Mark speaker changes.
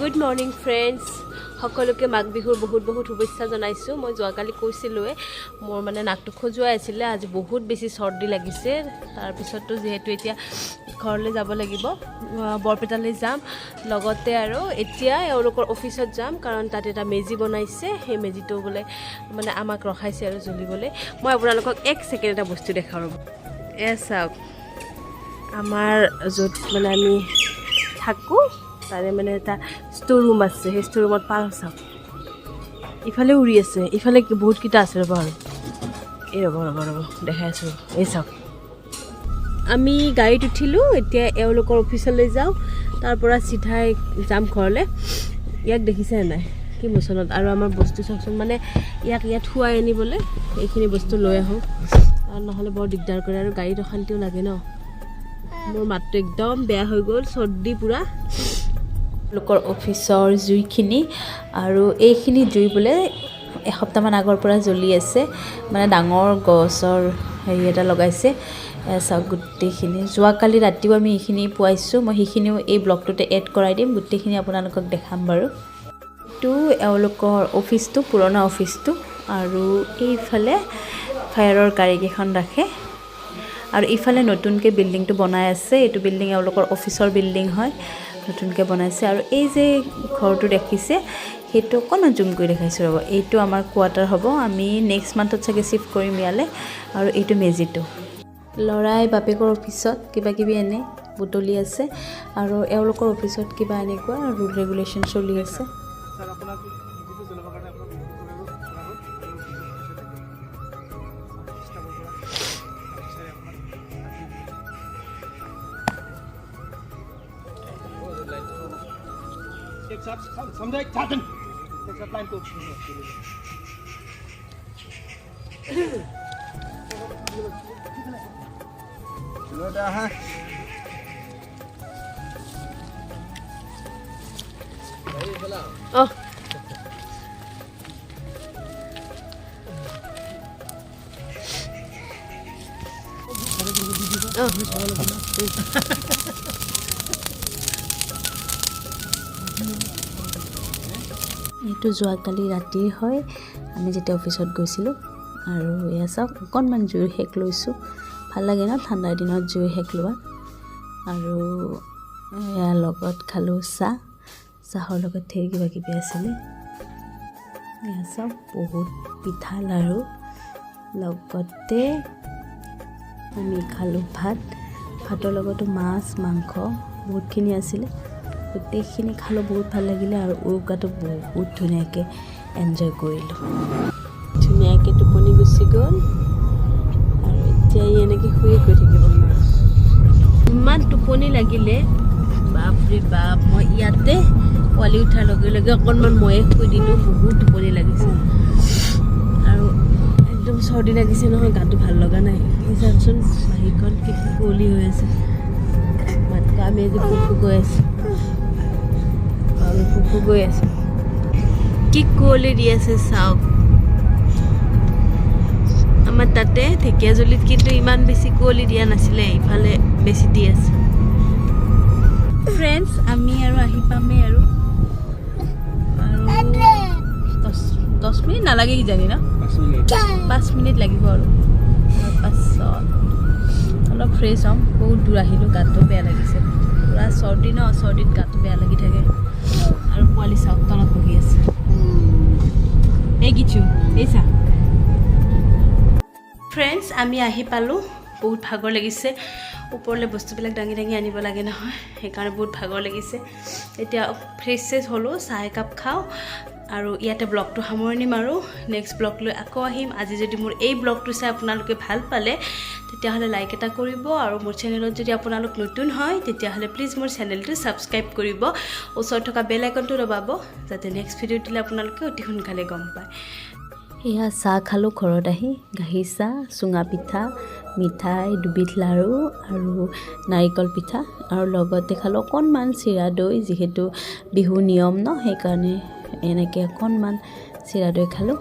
Speaker 1: Good morning friends. সকলোকে মাঘ বিহুৰ বহুত শুভেচ্ছা জনাইছো। মই যোৱাকালি কৈছিলোৱে মোৰ মানে নাকটো খজুৱাই আছিল, আজি বহুত বেছি চৰ্দি লাগিছে। তাৰ পিছতো যেহেতু এতিয়া ঘৰলৈ যাব লাগিব, বৰপেটালৈ যাম, লগতে আৰু এতিয়া এওঁলোকৰ অফিচত যাম, কাৰণ তাত এটা মেজি বনাইছে। সেই মেজিটো বোলে মানে আমাক ৰখাইছে আৰু জ্বলিবলৈ। মই আপোনালোকক এক ছেকেণ্ড এটা বস্তু দেখাওঁ ৰ'ব। এয়া চাওক, আমাৰ য'ত মানে আমি থাকোঁ তাৰে মানে এটা ষ্ট'ৰ ৰুম আছে। সেই ষ্ট'ৰ ৰুমত পাৰ চাওক, ইফালে উৰি আছে, ইফালে বহুতকেইটা আছে ৰ'ব। আৰু এই ৰ'ব দেখাই আছোঁ, এই চাওক। আমি গাড়ীত উঠিলোঁ, এতিয়া এওঁলোকৰ অফিচলৈ যাওঁ, তাৰ পৰা চিধাই যাম ঘৰলৈ। ইয়াক দেখিছে নাই কি মোচনত, আৰু আমাৰ বস্তু চাওকচোন, মানে ইয়াত শুৱাই আনিবলৈ এইখিনি বস্তু লৈ আহোঁ, কাৰণ নহ'লে বৰ দিগদাৰ কৰে আৰু গাড়ীত অশান্তিও লাগে ন। মোৰ মাতটো একদম বেয়া হৈ গ'ল, চৰ্দি পূৰা। লোকৰ অফিচৰ জুইখিনি, আৰু এইখিনি জুই বোলে এসপ্তাহমান আগৰ পৰা জ্বলি আছে, মানে ডাঙৰ গছৰ হেৰি এটা লগাইছে। চাওক গোটেইখিনি, যোৱাকালি ৰাতিও আমি এইখিনি পোৱাইছোঁ। মই সেইখিনিও এই ব্লগটোতে এড কৰাই দিম, গোটেইখিনি আপোনালোকক দেখাম বাৰু। এইটো এওঁলোকৰ অফিচটো, পুৰণা অফিচটো, আৰু এইফালে ফায়াৰৰ গাড়ীকেইখন ৰাখে, আৰু ইফালে নতুনকৈ বিল্ডিংটো বনাই আছে। এইটো বিল্ডিং এওঁলোকৰ অফিচৰ বিল্ডিং হয়, নতুনকৈ বনাইছে। আৰু এই যে ঘৰটো দেখিছে, সেইটো অকণমান জুম কৰি দেখাইছোঁ ৰ'ব। এইটো আমাৰ কোৱাৰ্টাৰ হ'ব, আমি নেক্সট মান্থত চাগে চিফ্ট কৰিম ইয়ালৈ। আৰু এইটো মেজিটো ল'ৰাই বাপেকৰ অফিচত কিবাকিবি এনে বুটলি আছে, আৰু এওঁলোকৰ অফিচত কিবা এনেকুৱা ৰুল ৰেগুলেশ্যন চলি আছে। এইটো যোৱাকালি ৰাতিৰ হয়, আমি যেতিয়া অফিচত গৈছিলোঁ। আৰু এয়া চাওক, অকণমান জুইৰ সেক লৈছোঁ, ভাল লাগে ন ঠাণ্ডাৰ দিনত জুইৰ সেক লোৱা। আৰু এয়া লগত খালোঁ চাহ, চাহৰ লগত ধেৰ কিবাকিবি আছিলে। এয়া চাওক, বহুত পিঠা লাড়ু, লগতে আমি খালোঁ ভাত, ভাতৰ লগতো মাছ মাংস বহুতখিনি আছিলে। গোটেইখিনি খালোঁ, বহুত ভাল লাগিলে, আৰু উৰুকাটো বহুত ধুনীয়াকৈ এনজয় কৰিলোঁ। ধুনীয়াকৈ টোপনি গুচি গ'ল, আৰু এতিয়া এনেকৈ শুয়ে গৈ থাকিব নোৱাৰোঁ, ইমান টোপনি লাগিলে, বাপৰে বাপ। মই ইয়াতে পোৱালি উঠাৰ লগে লগে অকণমান ময়ে শুই দিলোঁ, বহুত টোপনি লাগিছে। আৰু একদম চৰ্দি লাগিছে নহয়, গাটো ভাল লগা নাই। এই চাওকচোন, বাহিৰখন কি কুঁৱলী হৈ আছে, মাতকা আমি আজি ফুফু গৈ আছোঁ, আমি ফুফু গৈ আছোঁ, কি কুঁৱলী দি আছে চাওক। আমাৰ তাতে ঢেকীয়াজুলিত কিন্তু ইমান বেছি কুঁৱলী দিয়া নাছিলে, ইফালে বেছি দি আছে। ফ্ৰেণ্ডছ, আমি আৰু আহি পামেই, আৰু 10 মিনিট নালাগে কিজানি ন, 5 মিনিট লাগিব। আৰু তাৰপাছত অলপ ফ্ৰেছ হ'ম, বহুত দূৰ আহিলোঁ, গাটো বেয়া লাগিছে, পূৰা চৰ্দি ন, চৰ্দিত গাটো বেয়া লাগি থাকে। আৰু পোৱালি চাওক তলত বহি আছে, এই কিছু এই চা। ফ্ৰেণ্ডছ, আমি আহি পালোঁ, বহুত ভাগৰ লাগিছে, ওপৰলৈ বস্তুবিলাক দাঙি আনিব লাগে নহয়, সেইকাৰণে বহুত ভাগৰ লাগিছে। এতিয়া ফ্ৰেছ হ'লোঁ, চাহ একাপ খাওঁ, আৰু ইয়াতে ব্লগটো সামৰণি মাৰোঁ। নেক্সট ব্লগ লৈ আকৌ আহিম। আজি যদি মোৰ এই ব্লগটো চাই আপোনালোকে ভাল পালে, তেতিয়াহ'লে লাইক এটা কৰিব, আৰু মোৰ চেনেলত যদি আপোনালোক নতুন হয়, তেতিয়াহ'লে প্লিজ মোৰ চেনেলটো ছাবস্ক্ৰাইব কৰিব, ওচৰত থকা বেল আইকনটো দবাব, যাতে নেক্সট ভিডিঅ' দিলে আপোনালোকে অতি সোনকালে গম পায়। এয়া চাহ খালোঁ ঘৰত আহি, গাখীৰ চাহ, চুঙা পিঠা, মিঠাই, দুবিধ লাড়ু, আৰু নাৰিকল পিঠা, আৰু লগতে খালোঁ অকণমান চিৰা দৈ, যিহেতু বিহু নিয়ম ন, সেইকাৰণে এনেকৈ অকণমান চিৰা দৈ খালোঁ।